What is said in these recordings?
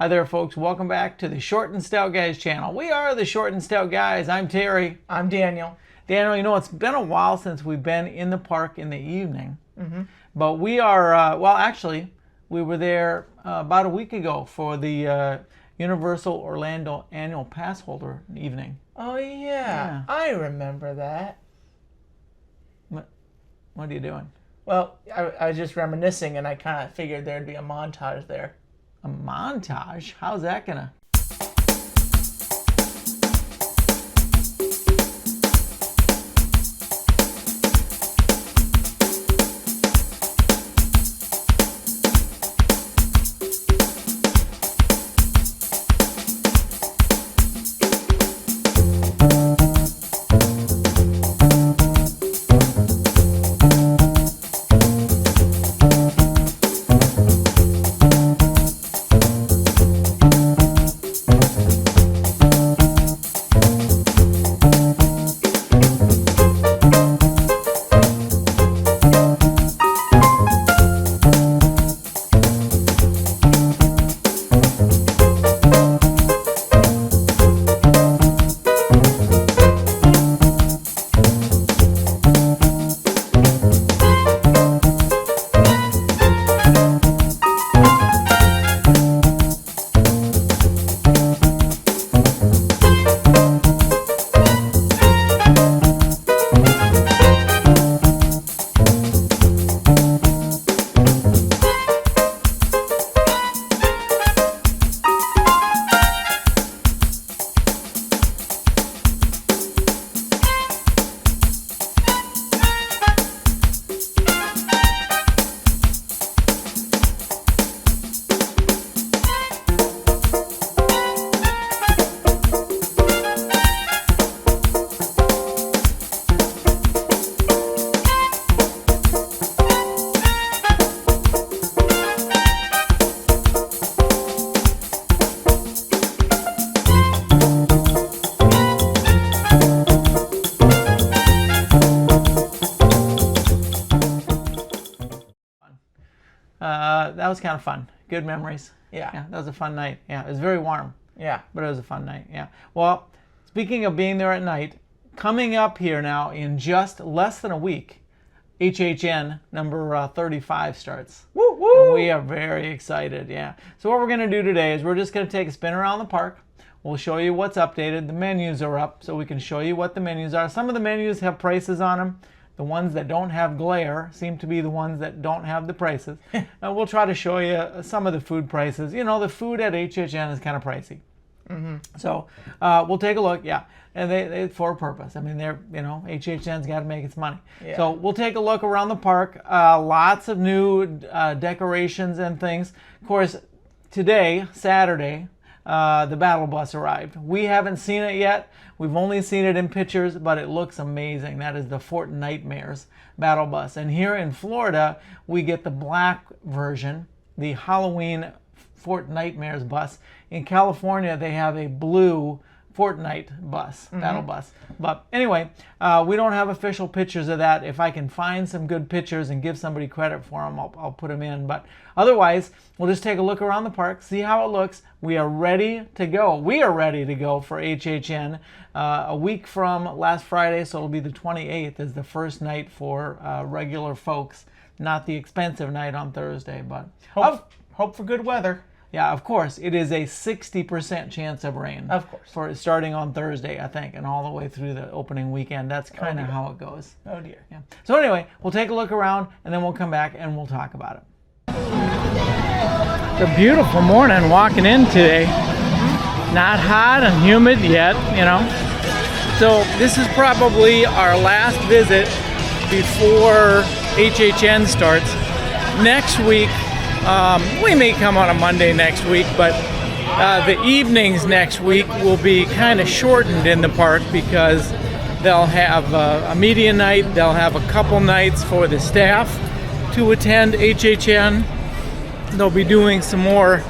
Hi there, folks. Welcome back to the Short and Stout Guys channel. We are the Short and Stout Guys. I'm Terry. I'm Daniel. Daniel, you know, it's been a while since we've been in the park in the evening. But we are, well, actually, we were there about a week ago for the Universal Orlando Annual Pass Holder evening. Oh, yeah. I remember that. What are you doing? Well, I was just reminiscing, and I kind of figured there'd be a montage there. A montage? How's that gonna? That was kind of fun. Good memories. Yeah. That was a fun night. Yeah, it was very warm. Yeah. But it was a fun night. Yeah. Well, speaking of being there at night, coming up here now in just less than a week, HHN number 35 starts. Woo woo! And we are very excited. Yeah. So what we're going to do today is we're just going to take a spin around the park. We'll show you what's updated. The menus are up, so we can show you what the menus are. Some of the menus have prices on them. The ones that don't have glare seem to be the ones that don't have the prices. We'll try to show you some of the food prices. You know, the food at HHN is kind of pricey. So we'll take a look. Yeah, and they for a purpose. I mean, HHN's got to make its money. Yeah. So we'll take a look around the park. Lots of new decorations and things. Of course, today, Saturday, the battle bus arrived. We haven't seen it yet. We've only seen it in pictures, but it looks amazing. That is the Fort Nightmares battle bus. And here in Florida, we get the black version, the Halloween Fort Nightmares bus. In California, they have a blue Fortnite bus, battle bus. But anyway, we don't have official pictures of that. If I can find some good pictures and give somebody credit for them, I'll put them in. But otherwise, we'll just take a look around the park, see how it looks. We are ready to go. We are ready to go for HHN. A week from last Friday, so it'll be the 28th, is the first night for regular folks, not the expensive night on Thursday. But Hope for good weather. yeah, of course, it is a 60% chance of rain. Of course. For starting on Thursday, I think, and all the way through the opening weekend. That's kind of how it goes. Oh dear. Yeah. So anyway, we'll take a look around, and then we'll come back and we'll talk about it. It's a beautiful morning walking in today. Not hot and humid yet, you know. So this is probably our last visit before HHN starts. Next week, we may come on a Monday next week, but the evenings next week will be kind of shortened in the park because they'll have a media night, they'll have a couple nights for the staff to attend HHN. They'll be doing some more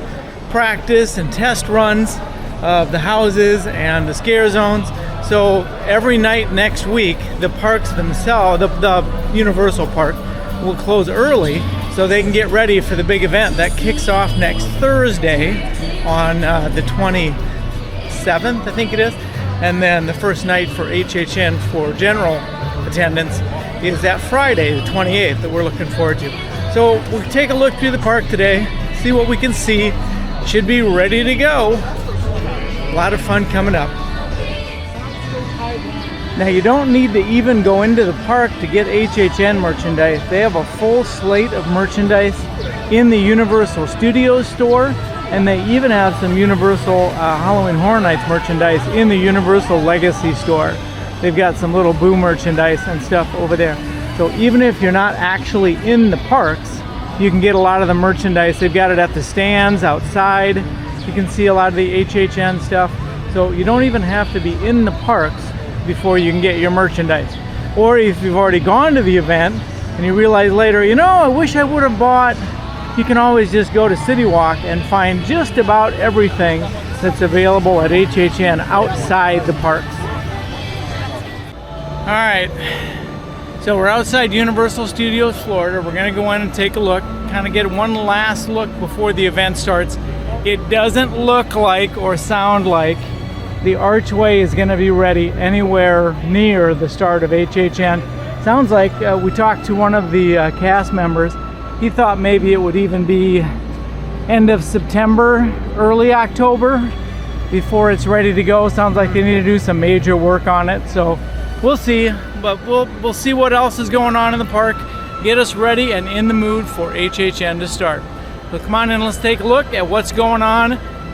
practice and test runs of the houses and the scare zones. So every night next week, the parks themselves, the Universal Park, will close early so they can get ready for the big event that kicks off next Thursday on the 27th, I think it is. And then the first night for HHN for general attendance is that Friday, the 28th, that we're looking forward to. So we'll take a look through the park today, see what we can see. Should be ready to go. A lot of fun coming up. Now you don't need to even go into the park to get HHN merchandise. They have a full slate of merchandise in the Universal Studios store, and they even have some Universal Halloween Horror Nights merchandise in the Universal Legacy store. They've got some little Boo merchandise and stuff over there. So even if you're not actually in the parks, you can get a lot of the merchandise. They've got it at the stands outside. You can see a lot of the HHN stuff. So you don't even have to be in the parks before you can get your merchandise. Or if you've already gone to the event and you realize later, you know, I wish I would have bought, you can always just go to City Walk and find just about everything that's available at HHN outside the parks. All right, so we're outside Universal Studios Florida. We're gonna go in and take a look, kind of get one last look before the event starts. It doesn't look like or sound like the archway is going to be ready anywhere near the start of HHN. Sounds like we talked to one of the cast members. He thought maybe it would even be end of September, early October before it's ready to go. Sounds like they need to do some major work on it. So we'll see, but we'll see what else is going on in the park. Get us ready and in the mood for HHN to start. So come on in, let's take a look at what's going on.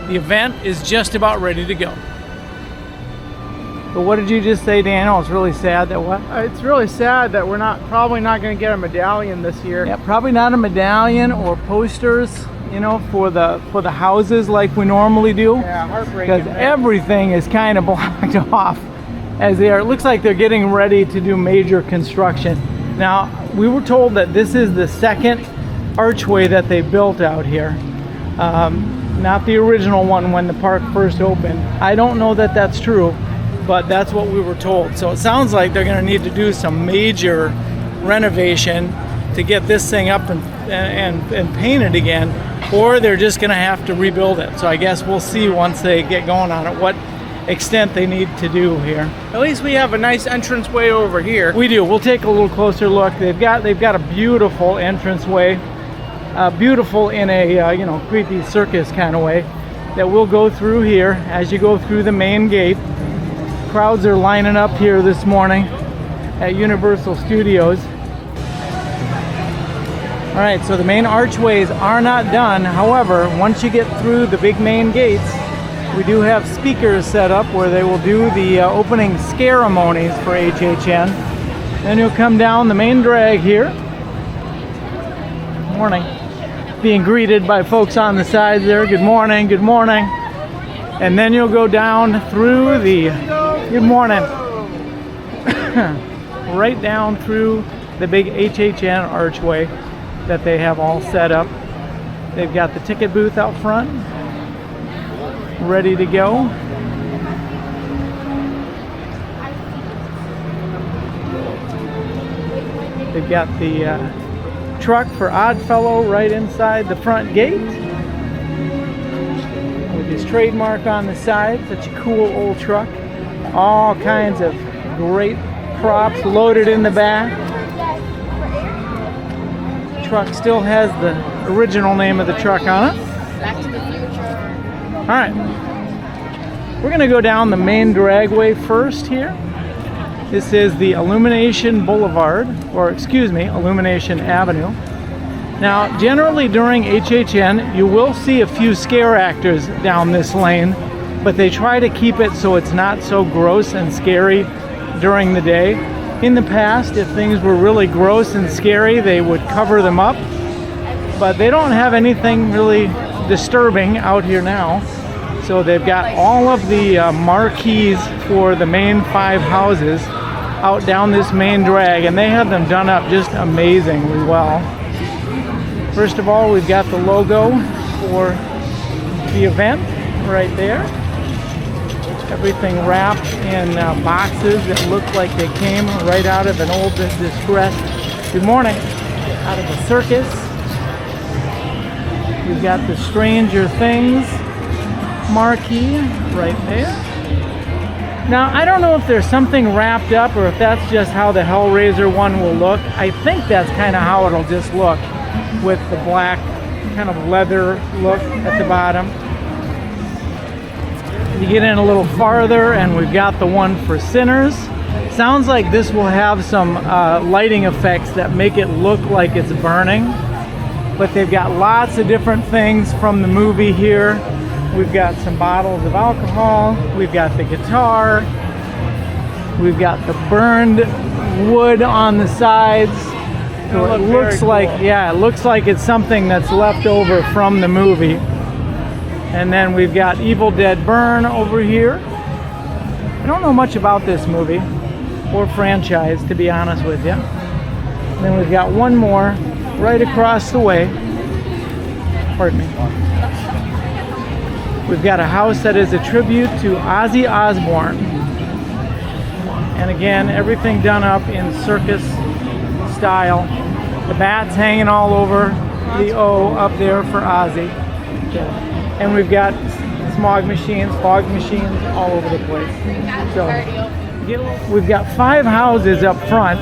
The event is just about ready to go. But what did you just say, Daniel? It's really sad that what? It's really sad that we're probably not going to get a medallion this year. Yeah, probably not a medallion or posters, you know, for the houses like we normally do. Yeah, heartbreaking. Because everything is kind of blocked off as they are. It looks like they're getting ready to do major construction. Now, we were told that this is the second archway that they built out here. Not the original one when the park first opened. I don't know that that's true, but that's what we were told. So it sounds like they're going to need to do some major renovation to get this thing up and painted again, or they're just going to have to rebuild it. So I guess we'll see once they get going on it what extent they need to do here. At least we have a nice entranceway over here. We do. We'll take a little closer look. They've got a beautiful entranceway, beautiful in a you know, creepy circus kind of way that we'll go through here as you go through the main gate. Crowds are lining up here this morning at Universal Studios. All right, so the main archways are not done. However, once you get through the big main gates, we do have speakers set up where they will do the opening scaremonies for HHN. Then you'll come down the main drag here. Morning. Being greeted by folks on the side there. Good morning, good morning. And then you'll go down through the, good morning, right down through the big HHN archway that they have all set up. They've got the ticket booth out front, ready to go. They've got the truck for Oddfellow right inside the front gate with his trademark on the side. Such a cool old truck. All kinds of great props loaded in the back. The truck still has the original name of the truck on it. Back to the Future. All right, we're gonna go down the main dragway first here. This is the Illumination Boulevard, or excuse me, Illumination Avenue. Now, generally during HHN, you will see a few scare actors down this lane, but they try to keep it so it's not so gross and scary during the day. In the past, if things were really gross and scary, they would cover them up, but they don't have anything really disturbing out here now. So they've got all of the marquees for the main 5 houses out down this main drag, and they have them done up just amazingly well. First of all, we've got the logo for the event right there. Everything wrapped in boxes that look like they came right out of an old distressed. Good morning. out of the circus. We've got the Stranger Things marquee right there. Now, I don't know if there's something wrapped up or if that's just how the Hellraiser one will look. I think that's kind of how it'll just look, with the black kind of leather look at the bottom. You get in a little farther and we've got the one for Sinners. Sounds like this will have some lighting effects that make it look like it's burning. But they've got lots of different things from the movie here. We've got some bottles of alcohol. We've got the guitar. We've got the burned wood on the sides. So it looks like, yeah, it looks like it's something that's left over from the movie. And then we've got Evil Dead Burn over here. I don't know much about this movie or franchise, to be honest with you. And then we've got one more right across the way. Pardon me. We've got a house that is a tribute to Ozzy Osbourne. And again, everything done up in circus style. The bats hanging all over the O up there for Ozzy. And we've got fog machines all over the place. So we've got 5 houses up front.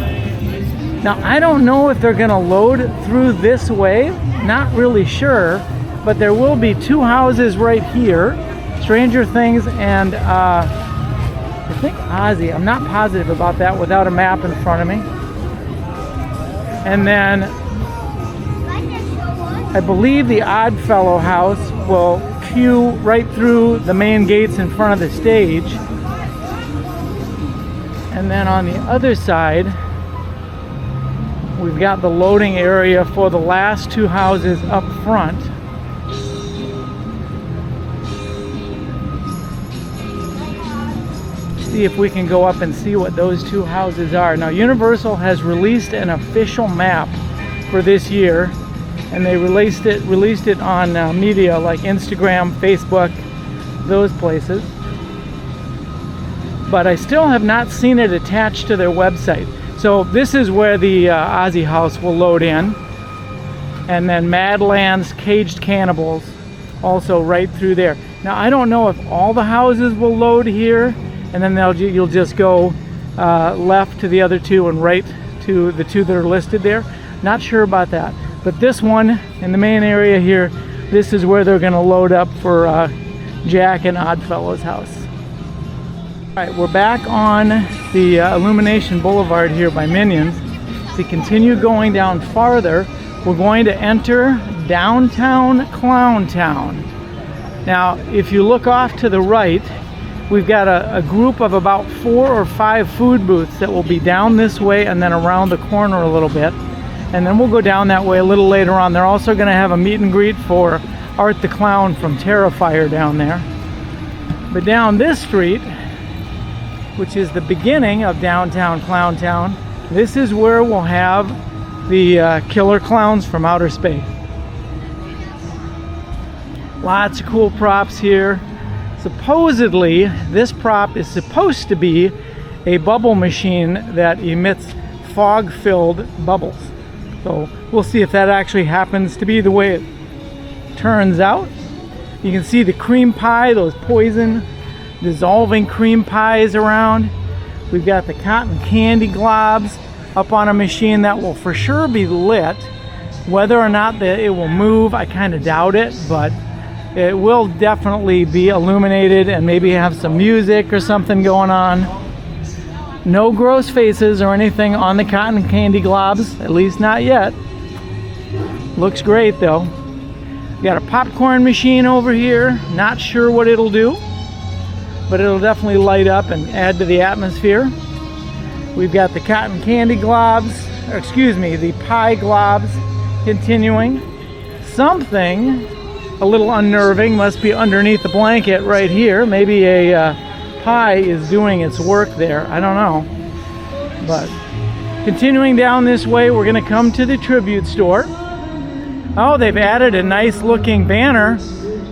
Now, I don't know if they're gonna load through this way. Not really sure, but there will be 2 houses right here. Stranger Things and I think Ozzy. I'm not positive about that without a map in front of me. And then I believe the Oddfellow house will queue right through the main gates in front of the stage. And then on the other side, we've got the loading area for the last 2 houses up front. See if we can go up and see what those 2 houses are. Now, Universal has released an official map for this year, and they released it on media like Instagram, Facebook, those places. But I still have not seen it attached to their website. So this is where the Ozzy house will load in, and then Madlands Caged Cannibals also right through there. Now, I don't know if all the houses will load here, and then you'll just go left to the other 2 and right to the 2 that are listed there. Not sure about that. But this one in the main area here, this is where they're gonna load up for Jack and Oddfellow's house. All right, we're back on the Illumination Boulevard here by Minions. To continue going down farther, we're going to enter downtown Clown Town. Now, if you look off to the right, we've got a group of about 4 or 5 food booths that will be down this way and then around the corner a little bit. And then we'll go down that way a little later on. They're also going to have a meet and greet for Art the Clown from Terrifier down there. But down this street, which is the beginning of downtown Clown Town, this is where we'll have the killer clowns from outer space. Lots of cool props here. Supposedly, this prop is supposed to be a bubble machine that emits fog-filled bubbles. So we'll see if that actually happens to be the way it turns out. You can see the cream pie, those poison dissolving cream pies around. We've got the cotton candy globs up on a machine that will for sure be lit. Whether or not it will move, I kind of doubt it, but it will definitely be illuminated and maybe have some music or something going on. No gross faces or anything on the cotton candy globs, at least not yet. Looks great though. We got a popcorn machine over here. Not sure what it'll do, but it'll definitely light up and add to the atmosphere. We've got the cotton candy globs, or excuse me, the pie globs continuing. Something a little unnerving must be underneath the blanket right here. Maybe a pie is doing its work there. I don't know. But continuing down this way, we're going to come to the tribute store. Oh, they've added a nice looking banner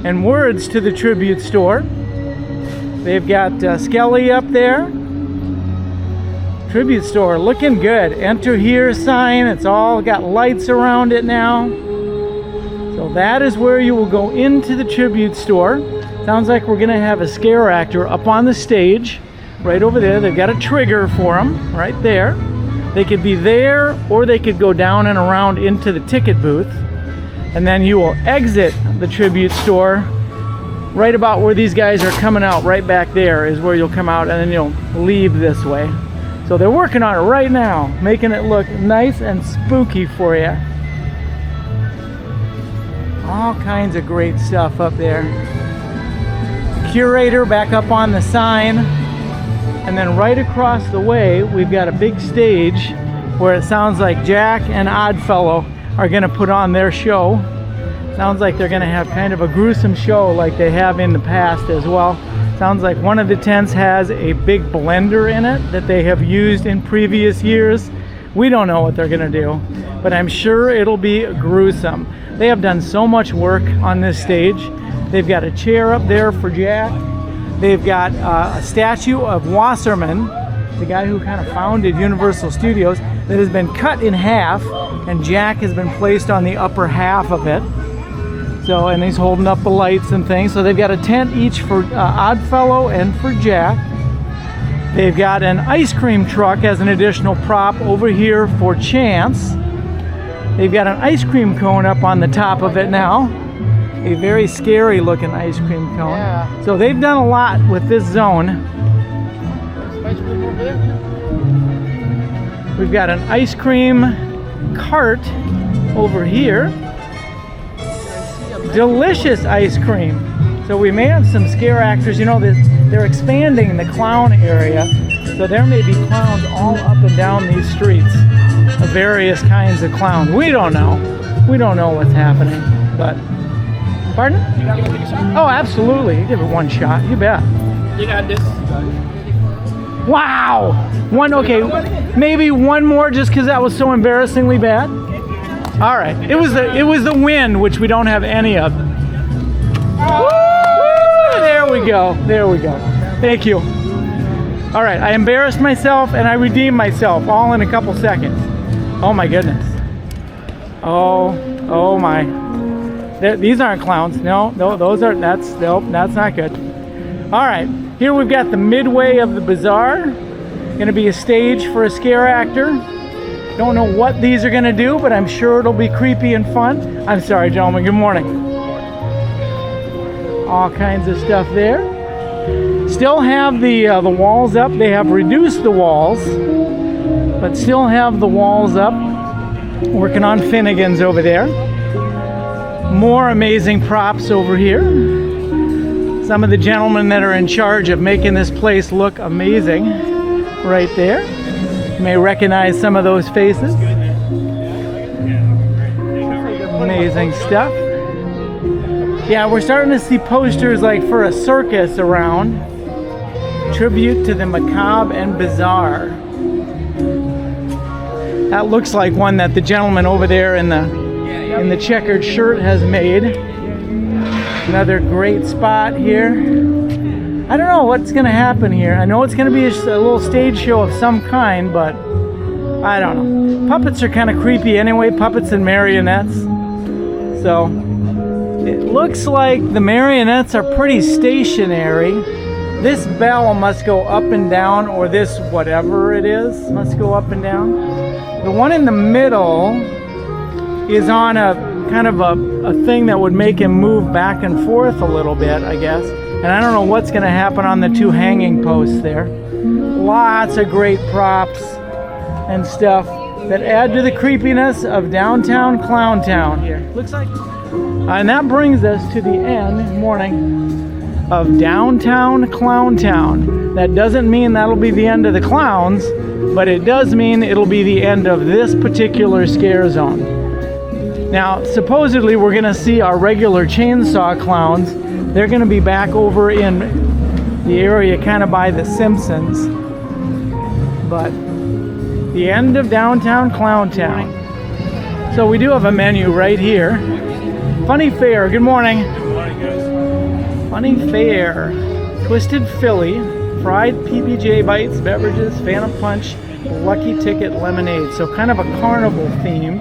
and words to the tribute store. They've got Skelly up there. Tribute store looking good. Enter here sign. It's all got lights around it now. So that is where you will go into the tribute store. Sounds like we're gonna have a scare actor up on the stage right over there. They've got a trigger for them right there. They could be there, or they could go down and around into the ticket booth. And then you will exit the tribute store right about where these guys are coming out. Right back there is where you'll come out, and then you'll leave this way. So they're working on it right now, making it look nice and spooky for you. All kinds of great stuff up there. Curator back up on the sign. And then right across the way, we've got a big stage where it sounds like Jack and Oddfellow are gonna put on their show. Sounds like they're gonna have kind of a gruesome show like they have in the past as well. Sounds like one of the tents has a big blender in it that they have used in previous years. We don't know what they're gonna do, but I'm sure it'll be gruesome. They have done so much work on this stage. They've got a chair up there for Jack. They've got a statue of Wasserman, the guy who kind of founded Universal Studios, that has been cut in half, and Jack has been placed on the upper half of it. So, and he's holding up the lights and things. So they've got a tent each for Oddfellow and for Jack. They've got an ice cream truck as an additional prop over here for Chance. They've got an ice cream cone up on the top of it now. A very scary looking ice cream cone. Yeah. So they've done a lot with this zone. We've got an ice cream cart over here. Delicious ice cream. So we may have some scare actors. You know, they're expanding the clown area. So there may be clowns all up and down these streets of various kinds of clowns. We don't know. We don't know what's happening, but pardon? You gotta take a shot? Oh, absolutely. You give it one shot. You bet. You got this. Wow. One. Okay. Maybe one more, just because that was so embarrassingly bad. All right. It was the wind, which we don't have any of. Woo! There we go. There we go. Thank you. All right. I embarrassed myself and I redeemed myself all in a couple seconds. Oh my goodness. Oh my. These aren't clowns. No, those are. That's not good. All right, here we've got the midway of the bazaar. Going to be a stage for a scare actor. Don't know what these are going to do, but I'm sure it'll be creepy and fun. I'm sorry, gentlemen. Good morning. All kinds of stuff there. Still have the walls up. They have reduced the walls, but still have the walls up. Working on Finnegan's over there. More amazing props over here. Some of the gentlemen that are in charge of making this place look amazing right there. You may recognize some of those faces. Amazing stuff. Yeah, we're starting to see posters like for a circus around. Tribute to the macabre and bizarre. That looks like one that the gentleman over there in the checkered shirt has made. Another great spot here. I don't know what's gonna happen here. I know it's gonna be a little stage show of some kind, but I don't know. Puppets are kind of creepy anyway, puppets and marionettes. So it looks like the marionettes are pretty stationary. This bell must go up and down, or this whatever it is must go up and down. The one in the middle is on a kind of a thing that would make him move back and forth a little bit, I guess. And I don't know what's going to happen on the two hanging posts there. Lots of great props and stuff that add to the creepiness of downtown Clowntown here. Looks like, and that brings us to the end, morning, of downtown Clowntown. That doesn't mean that'll be the end of the clowns, but it does mean it'll be the end of this particular scare zone. Now, supposedly we're going to see our regular chainsaw clowns. They're going to be back over in the area kind of by the Simpsons. But the end of downtown Clowntown. So we do have a menu right here. Funny Fare, good morning. Good morning, guys. Funny Fare. Twisted Philly, fried PBJ bites, beverages, Phantom Punch, Lucky Ticket lemonade. So kind of a carnival theme.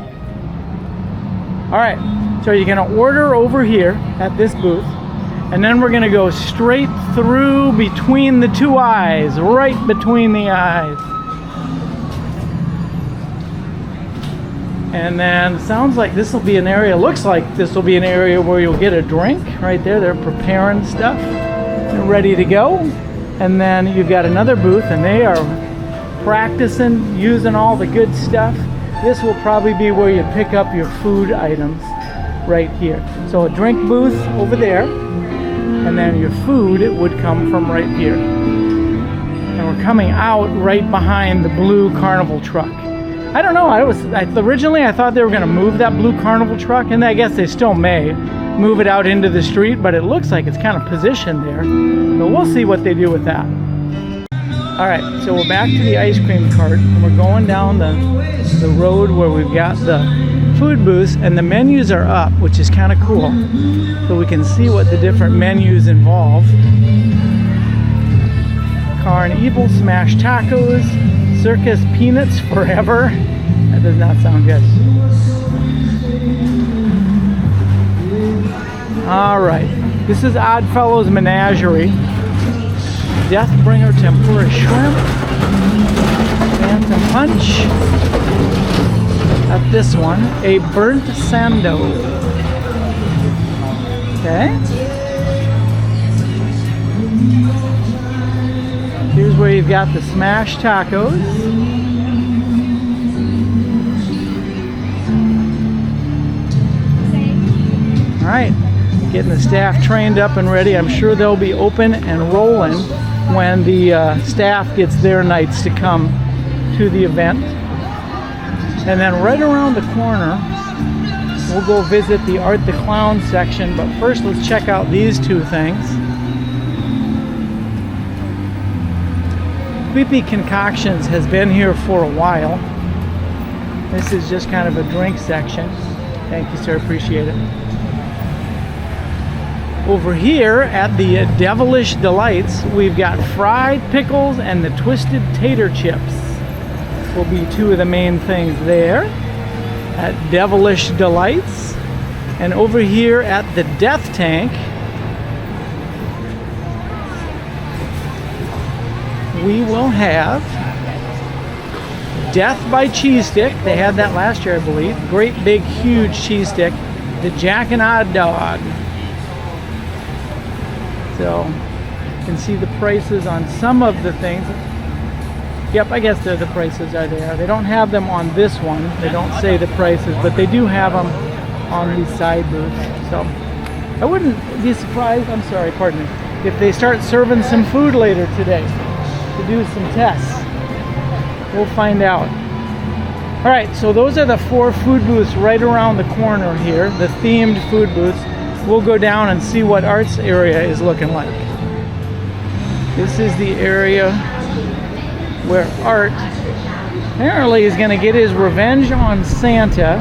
All right, so you're gonna order over here at this booth, and then we're gonna go straight through between the two eyes, right between the eyes. And then sounds like this will be an area, looks like this will be an area where you'll get a drink right there. They're preparing stuff. They're ready to go. And then you've got another booth and they are practicing using all the good stuff. This will probably be where you pick up your food items right here. So a drink booth over there, and then your food would come from right here. And we're coming out right behind the blue Carnival truck. I don't know, originally I thought they were gonna move that blue Carnival truck, and I guess they still may move it out into the street, but it looks like it's kind of positioned there. So we'll see what they do with that. All right, so we're back to the ice cream cart, and we're going down the road where we've got the food booths, and the menus are up, which is kind of cool. So we can see what the different menus involve. Carnival Smash Tacos, Circus Peanuts Forever. That does not sound good. All right, this is Oddfellows Menagerie. Deathbringer Tempura Shrimp. Phantom Punch. At this one, a burnt sando. Okay. Here's where you've got the smashed tacos. All right, getting the staff trained up and ready. I'm sure they'll be open and rolling when the staff gets their nights to come to the event. And then right around the corner, we'll go visit the Art the Clown section. But first, let's check out these two things. Creepy Concoctions has been here for a while. This is just kind of a drink section. Thank you, sir, appreciate it. Over here at the Devilish Delights, we've got fried pickles and the twisted tater chips. Will be two of the main things there at Devilish Delights. And over here at the Death Tank, we will have Death by Cheese Stick. They had that last year, I believe. Great big huge cheese stick. The Jack and Odd Dog. So you can see the prices on some of the things. Yep, I guess the prices are there. They don't have them on this one. They don't say the prices, but they do have them on these side booths. So I wouldn't be surprised, I'm sorry, pardon me, if they start serving some food later today to do some tests. We'll find out. All right, so those are the 4 food booths right around the corner here, the themed food booths. We'll go down and see what Art's area is looking like. This is the area where Art apparently is going to get his revenge on Santa.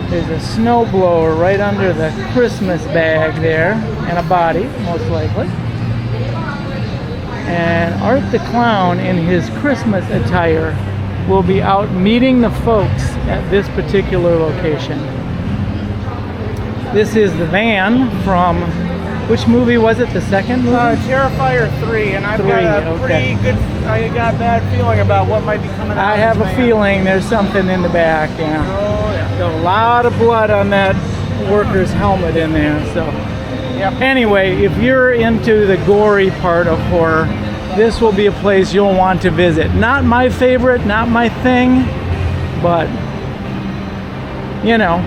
There's a snowblower right under the Christmas bag there, and a body, most likely. And Art the Clown in his Christmas attire will be out meeting the folks at this particular location. This is the van from, which movie was it? The second movie? Terrifier 3, and I've got a pretty good, I got a bad feeling about what might be coming out. I have a feeling there's something in the back, yeah. Oh, yeah. So a lot of blood on that worker's helmet in there, so. Yep. Anyway, if you're into the gory part of horror, this will be a place you'll want to visit. Not my favorite, not my thing, but, you know.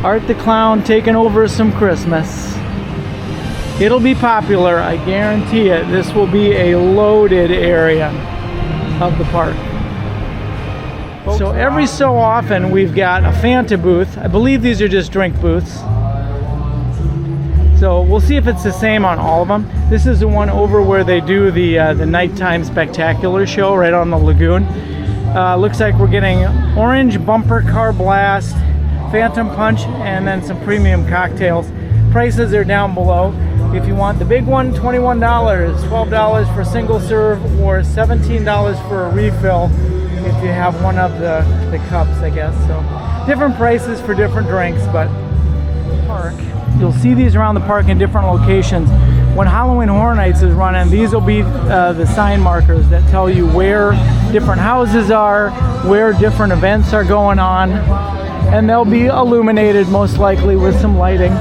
Art the Clown taking over some Christmas. It'll be popular, I guarantee it. This will be a loaded area of the park. So every so often we've got a Fanta booth. I believe these are just drink booths. So we'll see if it's the same on all of them. This is the one over where they do the nighttime spectacular show right on the lagoon. Looks like we're getting orange bumper car blast, Phantom Punch, and then some premium cocktails. Prices are down below. If you want the big one, $21, $12 for single serve, or $17 for a refill if you have one of the cups, I guess. So different prices for different drinks, but park. You'll see these around the park in different locations. When Halloween Horror Nights is running, these will be the sign markers that tell you where different houses are, where different events are going on, and they'll be illuminated most likely with some lighting.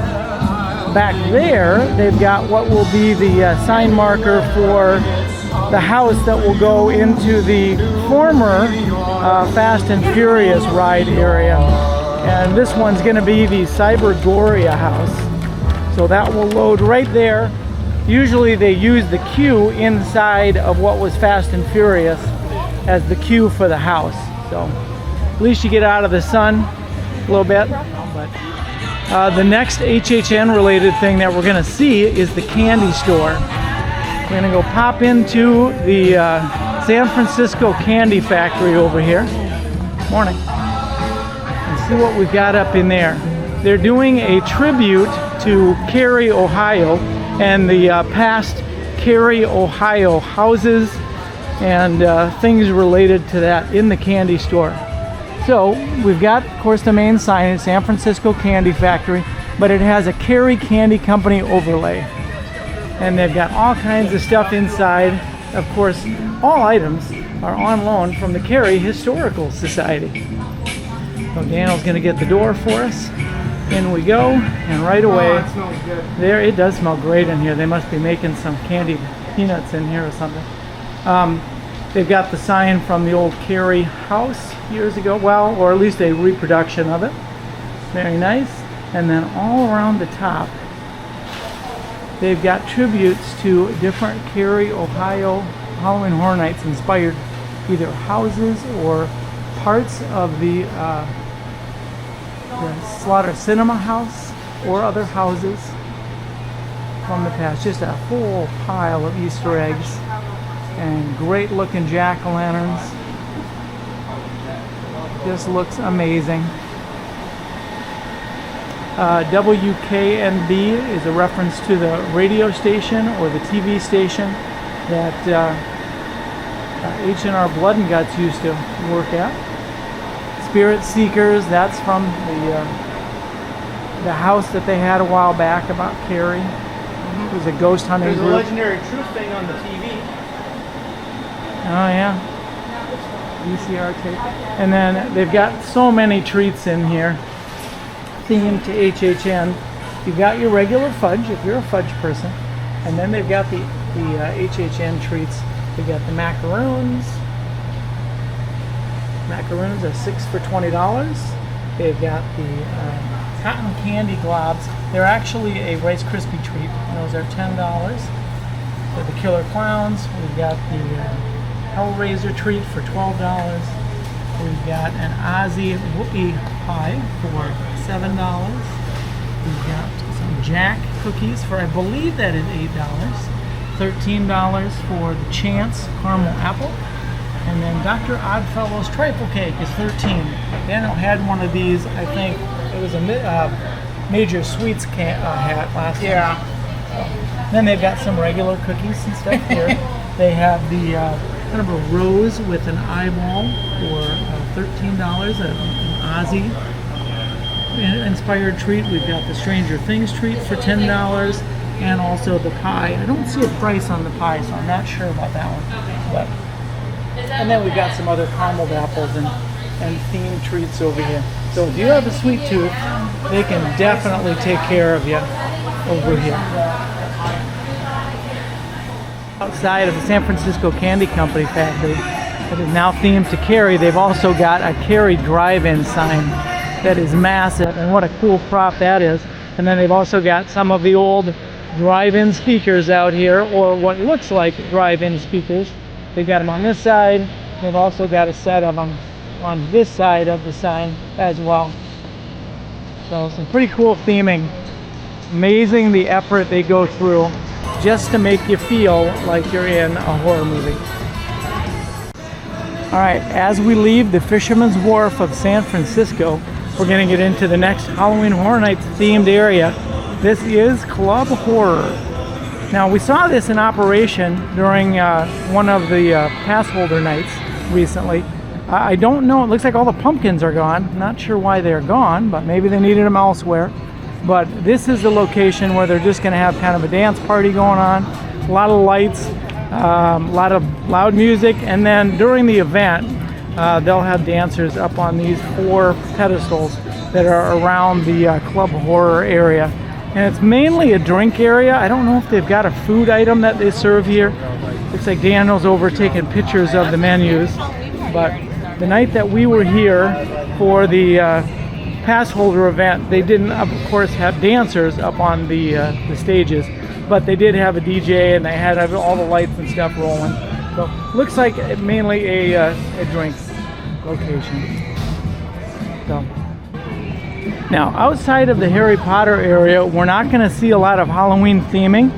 Back there, they've got what will be the sign marker for the house that will go into the former Fast and Furious ride area. And this one's going to be the Cybergoria house. So that will load right there. Usually they use the queue inside of what was Fast and Furious as the queue for the house. So at least you get out of the sun a little bit. But the next HHN related thing that we're going to see is the candy store. We're going to go pop into the San Francisco Candy Factory over here. Morning. And see what we've got up in there. They're doing a tribute to Cary, Ohio, and the past Cary, Ohio houses and things related to that in the candy store. So we've got, of course, the main sign, San Francisco Candy Factory, but it has a Cary Candy Company overlay. And they've got all kinds of stuff inside. Of course, all items are on loan from the Cary Historical Society. So Daniel's going to get the door for us. In we go, and right away, Oh, it smells good. there, it does smell great in here. They must be making some candied peanuts in here or something. They've got the sign from the old Cary house years ago, well, or at least a reproduction of it. Very nice. And then all around the top, they've got tributes to different Cary, Ohio Halloween Horror Nights inspired either houses or parts of the Slaughter Cinema House or other houses from the past. Just a whole pile of Easter eggs and great looking jack-o'-lanterns. This looks amazing. WKNB is a reference to the radio station or the TV station that H&R Blood and Guts used to work at. Spirit Seekers, that's from the house that they had a while back about Cary. It was a ghost hunting There's a group. legendary truth thing on the TV. Oh yeah, VCR tape. And then they've got so many treats in here themed to HHN. You've got your regular fudge if you're a fudge person, and then they've got the HHN treats. They've got the macaroons. Macaroons are 6 for $20. They've got the cotton candy globs. They're actually a Rice Krispie treat, and those are $10. So the Killer Clowns. We've got the Hellraiser treat for $12. We've got an Ozzy Whoopie pie for $7. We've got some Jack cookies for, I believe that is $8. $13 for the Chance caramel apple. And then Dr. Oddfellow's trifle cake is $13. Daniel had one of these, I think it was a Major Sweets hat last time. Then they've got some regular cookies and stuff here. They have the kind of a rose with an eyeball for $13, an Ozzy inspired treat. We've got the Stranger Things treat for $10, and also the pie. I don't see a price on the pie, so I'm not sure about that one. But and then we've got some other caramel apples and themed treats over here. So if you have a sweet tooth, they can definitely take care of you over here. Outside of the San Francisco Candy Company factory that is now themed to Cary, they've also got a Cary drive-in sign that is massive, and what a cool prop that is. And then they've also got some of the old drive-in speakers out here, or what looks like drive-in speakers. They've got them on this side. They've also got a set of them on this side of the sign as well. So some pretty cool theming. Amazing the effort they go through just to make you feel like you're in a horror movie. All right, as we leave the Fisherman's Wharf of San Francisco, we're going to get into the next Halloween Horror Nights themed area. This is Club Horror. Now we saw this in operation during one of the pass holder nights recently. I don't know, it looks like all the pumpkins are gone. Not sure why they're gone, but maybe they needed them elsewhere. But this is the location where they're just going to have kind of a dance party going on. A lot of lights, a lot of loud music, and then during the event, they'll have dancers up on these 4 pedestals that are around the Club Horror area. And it's mainly a drink area. I don't know if they've got a food item that they serve here. Looks like Daniel's over taking pictures of the menus. But the night that we were here for the pass holder event, they didn't, of course, have dancers up on the stages, but they did have a DJ and they had all the lights and stuff rolling. So looks like mainly a drink location. So now outside of the Harry Potter area, we're not going to see a lot of Halloween theming.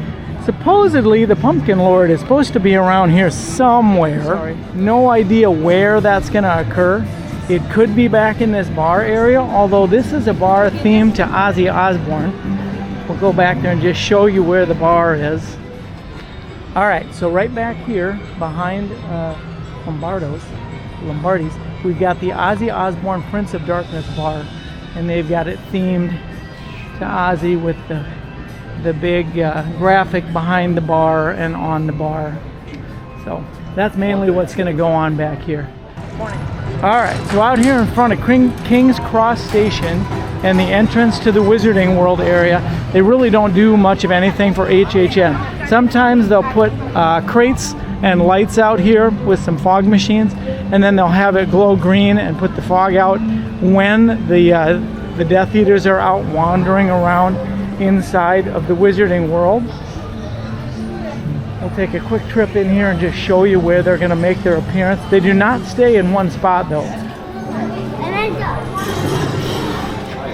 Supposedly the Pumpkin Lord is supposed to be around here somewhere. No idea where that's going to occur. It could be back in this bar area, although this is a bar themed to Ozzy Osbourne. We'll go back there and just show you where the bar is. All right, so right back here behind Lombardi's, we've got the Ozzy Osbourne Prince of Darkness bar, and they've got it themed to Ozzy with the big graphic behind the bar and on the bar. So that's mainly what's going to go on back here. Alright, so out here in front of King's Cross Station and the entrance to the Wizarding World area, they really don't do much of anything for HHN. Sometimes they'll put crates and lights out here with some fog machines, and then they'll have it glow green and put the fog out when the Death Eaters are out wandering around inside of the Wizarding World. We'll take a quick trip in here and just show you where they're going to make their appearance. They do not stay in one spot though.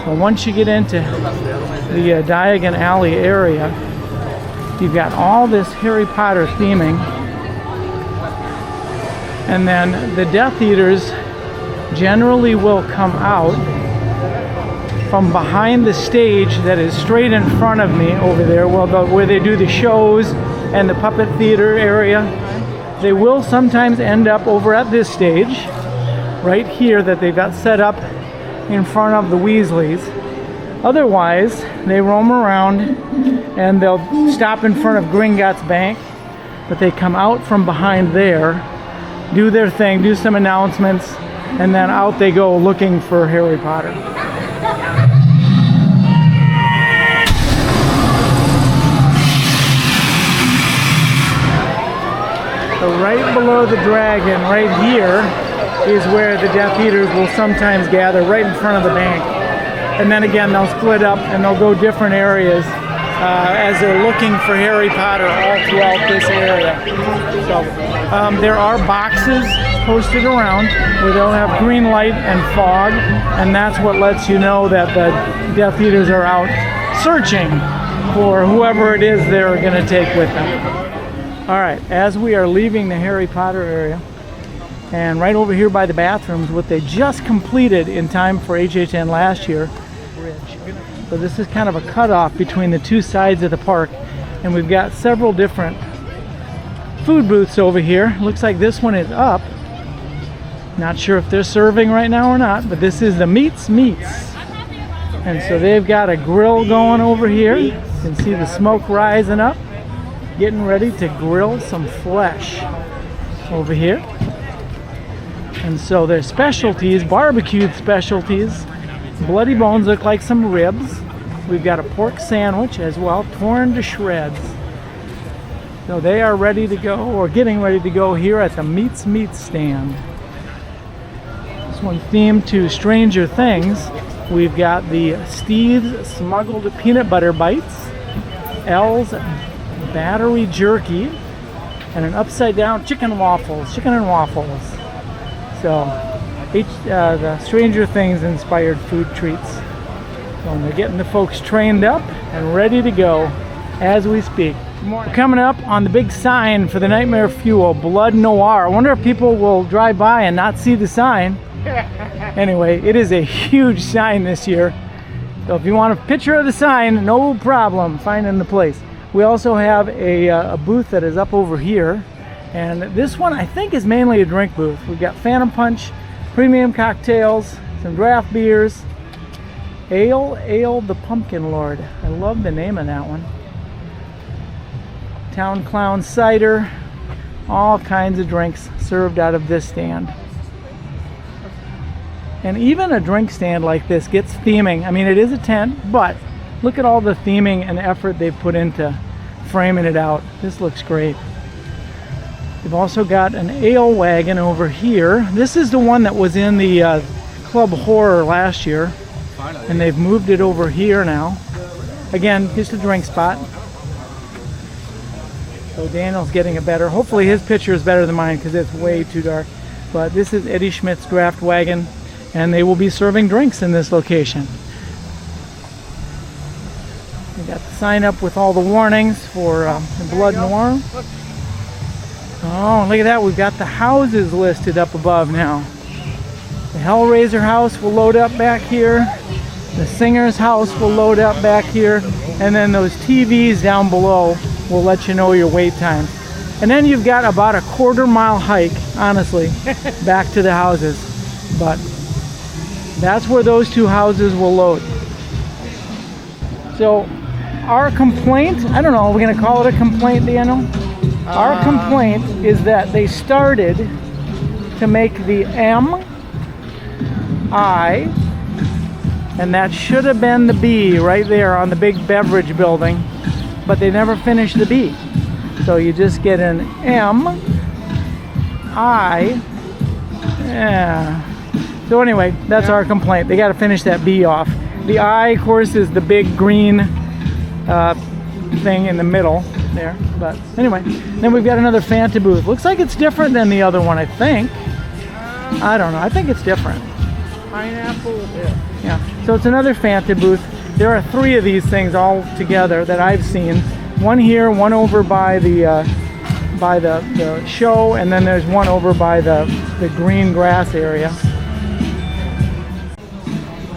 So once you get into the Diagon Alley area, you've got all this Harry Potter theming, and then the Death Eaters generally will come out from behind the stage that is straight in front of me over there, where they do the shows and the puppet theater area. They will sometimes end up over at this stage right here that they've got set up in front of the Weasleys. Otherwise, they roam around and they'll stop in front of Gringotts Bank, but they come out from behind there, do their thing, do some announcements, and then out they go looking for Harry Potter. So right below the dragon, right here, is where the Death Eaters will sometimes gather, right in front of the bank. And then again, they'll split up and they'll go different areas as they're looking for Harry Potter all throughout this area. So there are boxes posted around where they'll have green light and fog, and that's what lets you know that the Death Eaters are out searching for whoever it is they're going to take with them. All right, as we are leaving the Harry Potter area, and right over here by the bathrooms, what they just completed in time for HHN last year, so this is kind of a cutoff between the two sides of the park, and we've got several different food booths over here. Looks like this one is up. Not sure if they're serving right now or not, but this is the Meats. And so they've got a grill going over here. You can see the smoke rising up, getting ready to grill some flesh over here. And so their specialties, barbecued specialties, bloody bones look like some ribs. We've got a pork sandwich as well, torn to shreds. So they are ready to go, or getting ready to go here at the Meats stand. This one themed to Stranger Things. We've got the Steve's Smuggled Peanut Butter Bites, Elle's Battery Jerky, and an upside down chicken and waffles. So the Stranger Things inspired food treats. So they're getting the folks trained up and ready to go as we speak. We're coming up on the big sign for the Nightmare Fuel, Blood Noir. I wonder if people will drive by and not see the sign. Anyway, it is a huge sign this year. So if you want a picture of the sign, no problem finding the place. We also have a booth that is up over here, and this one I think is mainly a drink booth. We've got Phantom Punch, premium cocktails, some draft beers, Ale the Pumpkin Lord. I love the name of that one. Town Clown cider, all kinds of drinks served out of this stand. And even a drink stand like this gets theming. I mean, it is a tent, but look at all the theming and effort they've put into framing it out. This looks great. They've also got an ale wagon over here. This is the one that was in the Club Horror last year. And they've moved it over here now. Again, just a drink spot. So Daniel's getting it better. Hopefully his picture is better than mine because it's way too dark. But this is Eddie Schmidt's draft wagon, and they will be serving drinks in this location. We got the sign up with all the warnings for Blood Noir. Oh, look at that. We've got the houses listed up above now. The Hellraiser house will load up back here. The Singer's house will load up back here. And then those TVs down below will let you know your wait time. And then you've got about a quarter-mile hike, honestly, back to the houses. But that's where those two houses will load. So our complaint, I don't know, are we going to call it a complaint, Daniel? Our complaint is that they started to make the M, I, and that should have been the B right there on the big beverage building, but they never finished the B. So you just get an M, I, yeah. So anyway, that's our complaint. They got to finish that B off. The I, of course, is the big green thing in the middle there. But anyway, then we've got another Fanta booth. Looks like it's different than the other one, I think. I don't know. I think it's different. Pineapple. Yeah. So it's another Fanta booth. There are 3 of these things all together that I've seen. One here, one over by the show, and then there's one over by the green grass area.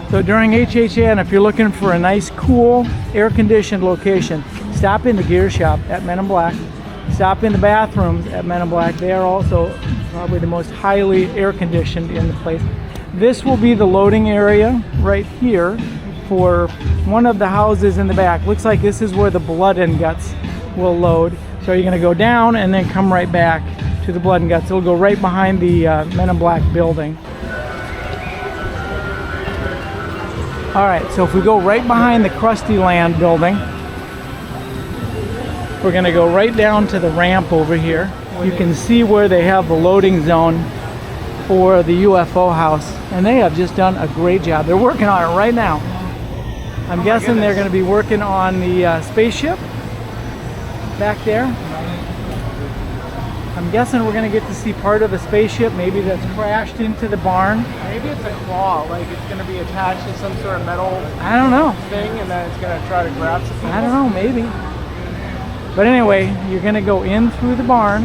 So during HHN, if you're looking for a nice, cool, air-conditioned location, stop in the gear shop at Men in Black. Stop in the bathrooms at Men in Black. They are also probably the most highly air-conditioned in the place. This will be the loading area right here for one of the houses in the back. Looks like this is where the Blood and Guts will load. So you're going to go down and then come right back to the Blood and Guts. It'll go right behind the Men in Black building. All right, so if we go right behind the Krusty Land building, we're going to go right down to the ramp over here. You can see where they have the loading zone for the UFO house, and they have just done a great job. They're working on it right now. I'm guessing they're going to be working on the spaceship back there. I'm guessing we're going to get to see part of a spaceship, maybe that's crashed into the barn. Maybe it's a claw, like it's going to be attached to some sort of metal I don't know. thing, and then it's going to try to grab some people. I don't know, maybe. But anyway, you're going to go in through the barn,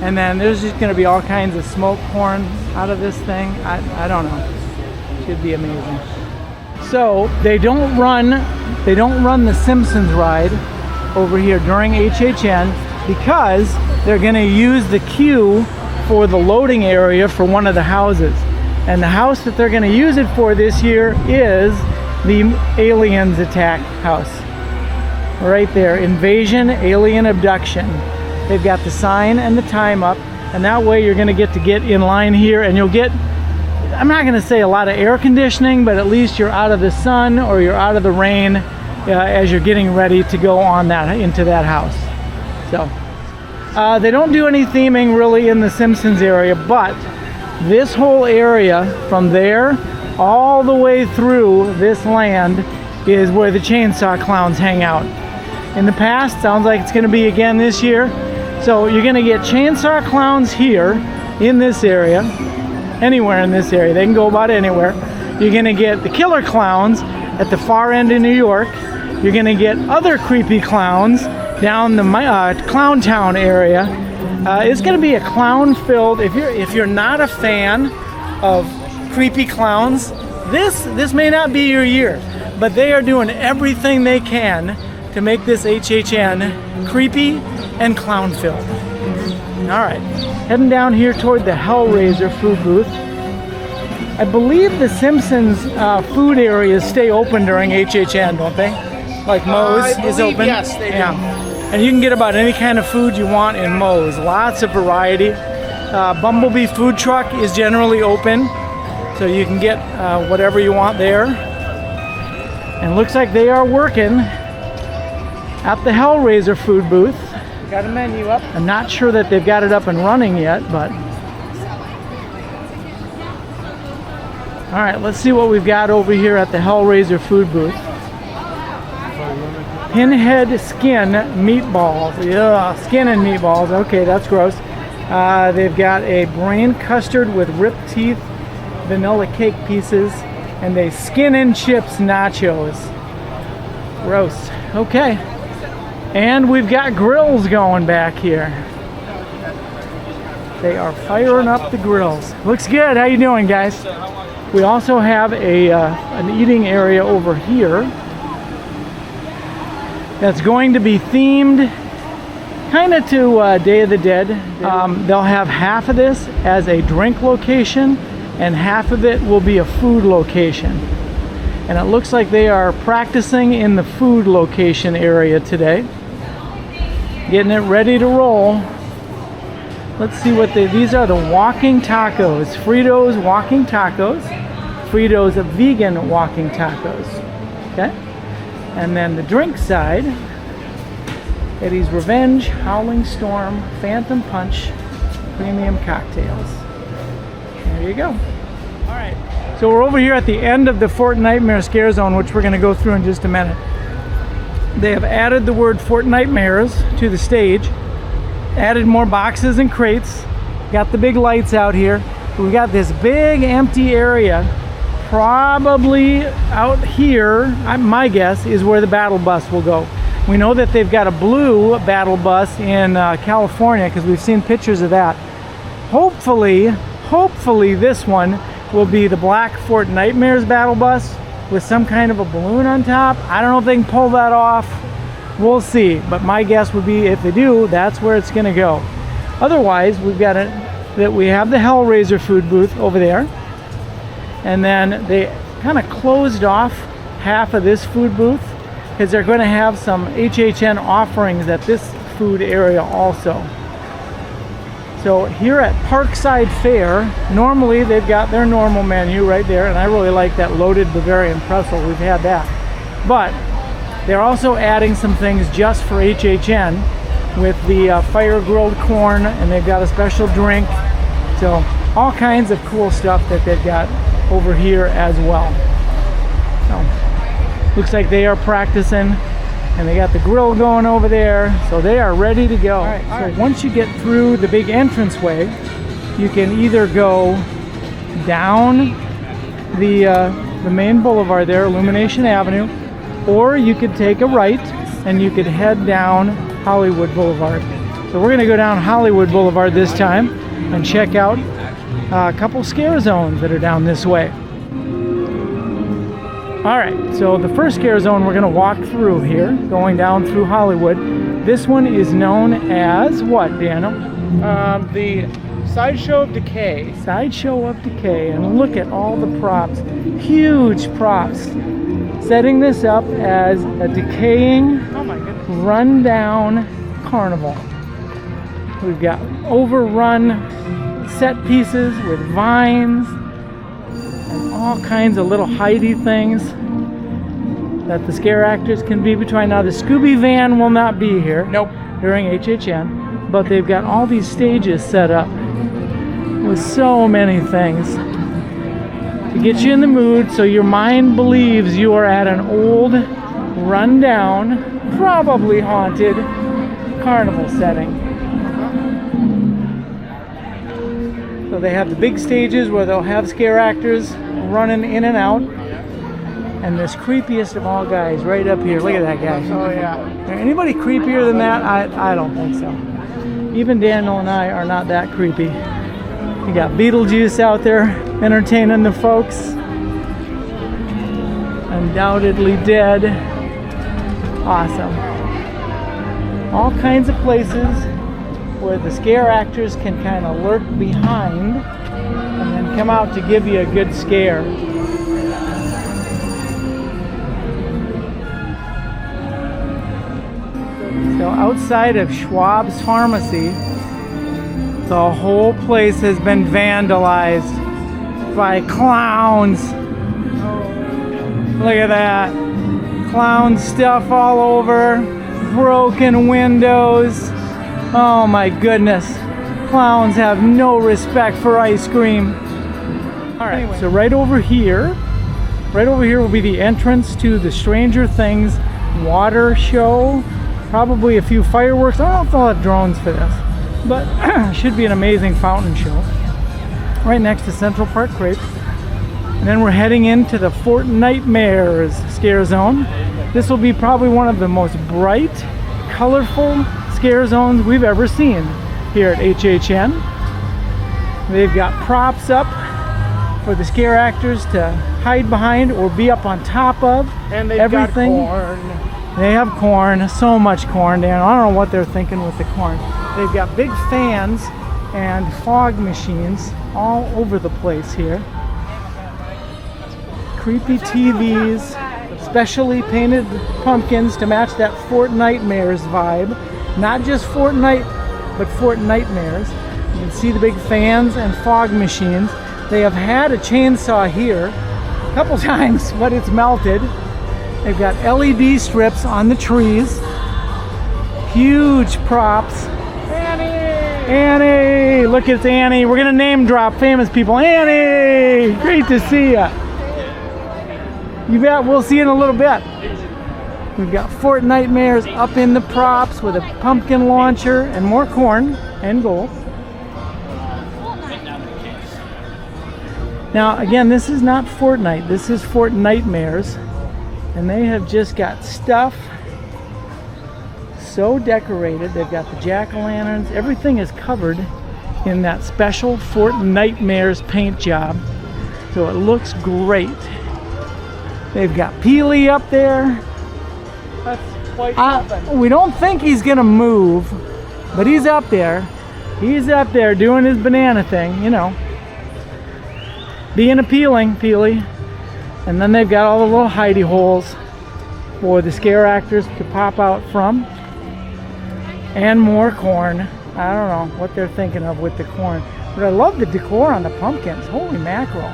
and then there's just going to be all kinds of smoke pouring out of this thing. I don't know. Should be amazing. So they don't run the Simpsons ride over here during HHN because they're going to use the queue for the loading area for one of the houses. And the house that they're going to use it for this year is the Aliens Attack house. Right there, Invasion Alien Abduction. They've got the sign and the time up, and that way you're going to get in line here, and you'll get, I'm not going to say a lot of air conditioning, but at least you're out of the sun or you're out of the rain as you're getting ready to go on into that house. So they don't do any theming really in the Simpsons area, but this whole area from there all the way through this land is where the Chainsaw Clowns hang out. In the past, sounds like it's going to be again this year. So you're going to get Chainsaw Clowns here in this area, anywhere in this area. They can go about anywhere. You're going to get the Killer Clowns at the far end of New York. You're going to get other creepy clowns down the Clown Town area. It's going to be a clown-filled. If you're not a fan of creepy clowns, this may not be your year. But they are doing everything they can to make this HHN creepy and clown-filled. All right, heading down here toward the Hellraiser food booth. I believe the Simpsons food areas stay open during HHN, don't they? Like Moe's is open. Yes, they do. Yeah, and you can get about any kind of food you want in Moe's. Lots of variety. Bumblebee food truck is generally open, so you can get whatever you want there. And looks like they are working at the Hellraiser food booth. Got a menu up. I'm not sure that they've got it up and running yet, but all right, let's see what we've got over here at the Hellraiser food booth. Pinhead skin meatballs. Yeah, skin and meatballs. Okay, that's gross. They've got a brain custard with ripped teeth, vanilla cake pieces, and a skin and chips nachos. Gross. Okay. And we've got grills going back here. They are firing up the grills. Looks good. How you doing, guys? We also have an eating area over here that's going to be themed kind of to Day of the Dead. They'll have half of this as a drink location and half of it will be a food location. And it looks like they are practicing in the food location area today. Getting it ready to roll. Let's see what these are, the walking tacos. Fritos walking tacos. Fritos vegan walking tacos. Okay? And then the drink side, Eddie's Revenge, Howling Storm, Phantom Punch, premium cocktails. There you go. All right. So we're over here at the end of the Fort Nightmare Scare Zone, which we're going to go through in just a minute. They have added the word Fort Nightmares to the stage, added more boxes and crates, got the big lights out here. We've got this big empty area. Probably out here, my guess, is where the battle bus will go. We know that they've got a blue battle bus in California because we've seen pictures of that. Hopefully this one will be the black Fort Nightmares battle bus with some kind of a balloon on top. I don't know if they can pull that off. We'll see, but my guess would be if they do, that's where it's gonna go. Otherwise, we have the Hellraiser food booth over there, and then they kind of closed off half of this food booth because they're going to have some HHN offerings at this food area also. So here at Parkside Fair, normally they've got their normal menu right there, and I really like that loaded Bavarian pretzel. We've had that. But they're also adding some things just for HHN with the fire grilled corn, and they've got a special drink. So all kinds of cool stuff that they've got over here as well. So looks like they are practicing, and they got the grill going over there, so they are ready to go. All right. Once you get through the big entranceway, you can either go down the main boulevard there, Illumination Avenue, or you could take a right and you could head down Hollywood Boulevard. So we're gonna go down Hollywood Boulevard this time and check out a couple scare zones that are down this way. All right, so the first scare zone we're gonna walk through here, going down through Hollywood. This one is known as what, Daniel? The Sideshow of Decay. Sideshow of Decay, and look at all the props, huge props, setting this up as a decaying, run-down carnival. We've got overrun set pieces with vines and all kinds of little hidey things that the scare actors can be between. Now the Scooby van will not be here during HHN, but they've got all these stages set up with so many things to get you in the mood so your mind believes you are at an old, run-down, probably haunted carnival setting. So they have the big stages where they'll have scare actors running in and out. And this creepiest of all guys right up here. Look at that guy. Oh yeah. Anybody creepier than that? I don't think so. Even Daniel and I are not that creepy. You got Beetlejuice out there entertaining the folks. Undoubtedly dead. Awesome. All kinds of places where the scare actors can kind of lurk behind and then come out to give you a good scare. So outside of Schwab's Pharmacy, the whole place has been vandalized by clowns. Look at that. Clown stuff all over, broken windows. Oh my goodness. Clowns have no respect for ice cream. All right, so right over here will be the entrance to the Stranger Things water show. Probably a few fireworks. I don't know if they'll have drones for this, but should be an amazing fountain show. Right next to Central Park Crepe. And then we're heading into the Fort Nightmares scare zone. This will be probably one of the most bright, colorful scare zones we've ever seen here at HHN. They've got props up for the scare actors to hide behind or be up on top of. And they've everything. got corn. They have corn, so much corn, Dan. I don't know what they're thinking with the corn. They've got big fans and fog machines all over the place here. Creepy TVs, specially painted pumpkins to match that Fort Nightmares vibe. Not just Fortnite, but Fort Nightmares. You can see the big fans and fog machines. They have had a chainsaw here a couple times, but it's melted. They've got LED strips on the trees. Huge props. Annie! Look, it's Annie. We're gonna name drop famous people. Annie! Great to see ya. You bet. We'll see you in a little bit. We've got Fort Nightmares up in the props with a pumpkin launcher and more corn and gold. Now, again, this is not Fortnite. This is Fort Nightmares. And they have just got stuff so decorated. They've got the jack-o'-lanterns. Everything is covered in that special Fort Nightmares paint job. So it looks great. They've got Peely up there. That's quite something. We don't think he's gonna move, but he's up there. He's up there doing his banana thing, you know. Being appealing, Peely. And then they've got all the little hidey holes for the scare actors to pop out from. And more corn. I don't know what they're thinking of with the corn. But I love the decor on the pumpkins. Holy mackerel.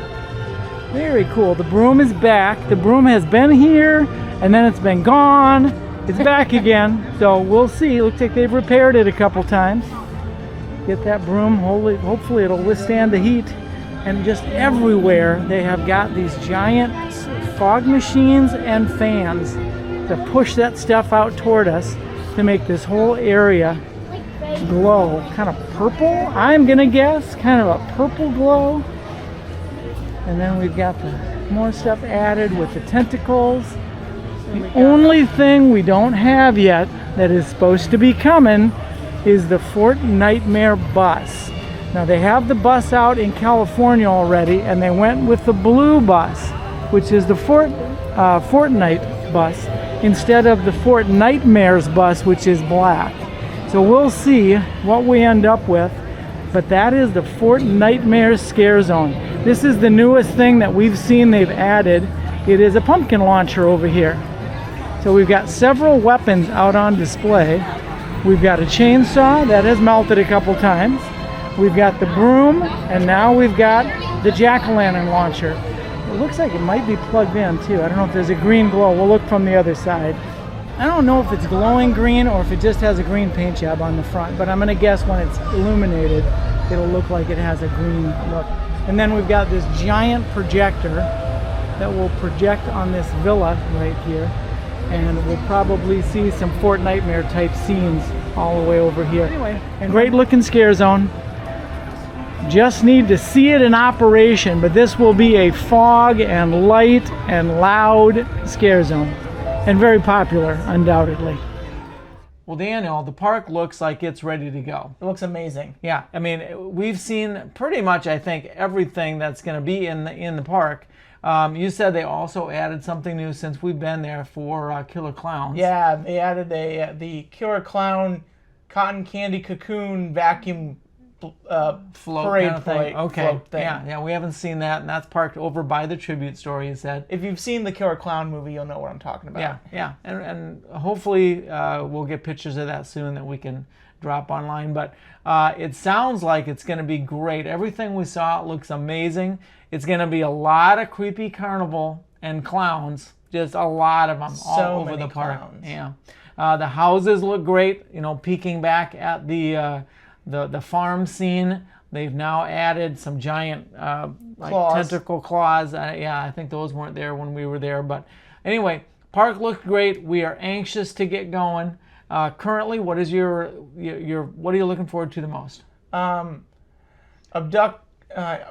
Very cool. The broom is back. The broom has been here and then it's been gone. It's back again. So we'll see. Looks like they've repaired it a couple times. Get that broom. Hopefully it'll withstand the heat. And just everywhere they have got these giant fog machines and fans to push that stuff out toward us to make this whole area glow. Kind of purple, I'm gonna guess. Kind of a purple glow. And then we've got the more stuff added with the tentacles. The only thing we don't have yet that is supposed to be coming is the Fort Nightmare bus. Now they have the bus out in California already, and they went with the blue bus, which is the Fortnite bus, instead of the Fort Nightmares bus, which is black. So we'll see what we end up with, but that is the Fort Nightmares scare zone. This is the newest thing that we've seen they've added. It is a pumpkin launcher over here. So we've got several weapons out on display. We've got a chainsaw that has melted a couple times. We've got the broom, and now we've got the jack-o'-lantern launcher. It looks like it might be plugged in too. I don't know if there's a green glow. We'll look from the other side. I don't know if it's glowing green or if it just has a green paint job on the front, but I'm gonna guess when it's illuminated, it'll look like it has a green look. And then we've got this giant projector that will project on this villa right here. And we'll probably see some Fort Nightmare type scenes all the way over here. Anyway, and great looking scare zone. Just need to see it in operation, but this will be a fog and light and loud scare zone. And very popular, undoubtedly. Well, Daniel, the park looks like it's ready to go. It looks amazing. Yeah, I mean, we've seen pretty much, I think, everything that's going to be in the park. You said they also added something new since we've been there for Killer Clowns. Yeah, they added the Killer Clown cotton candy cocoon vacuum Float parade kind of thing. Okay. float thing. Yeah, we haven't seen that, and that's parked over by the tribute store, you said. If you've seen the Killer Clown movie, you'll know what I'm talking about. Yeah. And hopefully we'll get pictures of that soon that we can drop online. But it sounds like it's going to be great. Everything we saw looks amazing. It's going to be a lot of creepy carnival and clowns, just a lot of them all over the park. Clowns. Yeah. The houses look great. You know, peeking back at the farm scene, they've now added some giant like tentacle claws. Yeah, I think those weren't there when we were there. But anyway, park looked great. We are anxious to get going. Currently, what is your what are you looking forward to the most?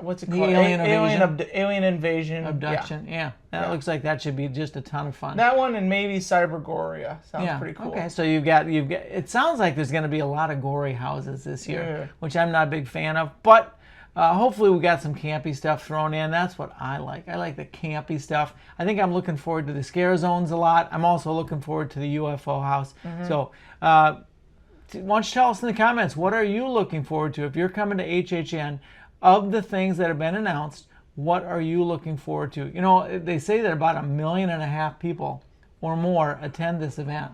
What's it called? Alien invasion. Abduction. Yeah. That looks like that should be just a ton of fun. That one and maybe Cybergoria sounds pretty cool. Okay, so you've got. It sounds like there's going to be a lot of gory houses this year, which I'm not a big fan of. But hopefully we got some campy stuff thrown in. That's what I like. I like the campy stuff. I think I'm looking forward to the scare zones a lot. I'm also looking forward to the UFO house. So why don't you tell us in the comments, what are you looking forward to if you're coming to HHN? Of the things that have been announced, what are you looking forward to? You know, they say that about 1.5 million people or more attend this event.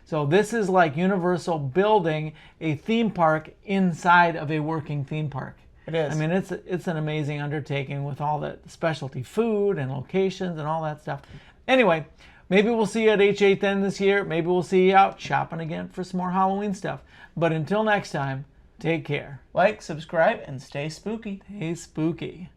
So this is like Universal building a theme park inside of a working theme park. It is. I mean, it's an amazing undertaking with all the specialty food and locations and all that stuff. Anyway, maybe we'll see you at H8N this year. Maybe we'll see you out shopping again for some more Halloween stuff. But until next time, take care. Like, subscribe, and stay spooky. Stay spooky.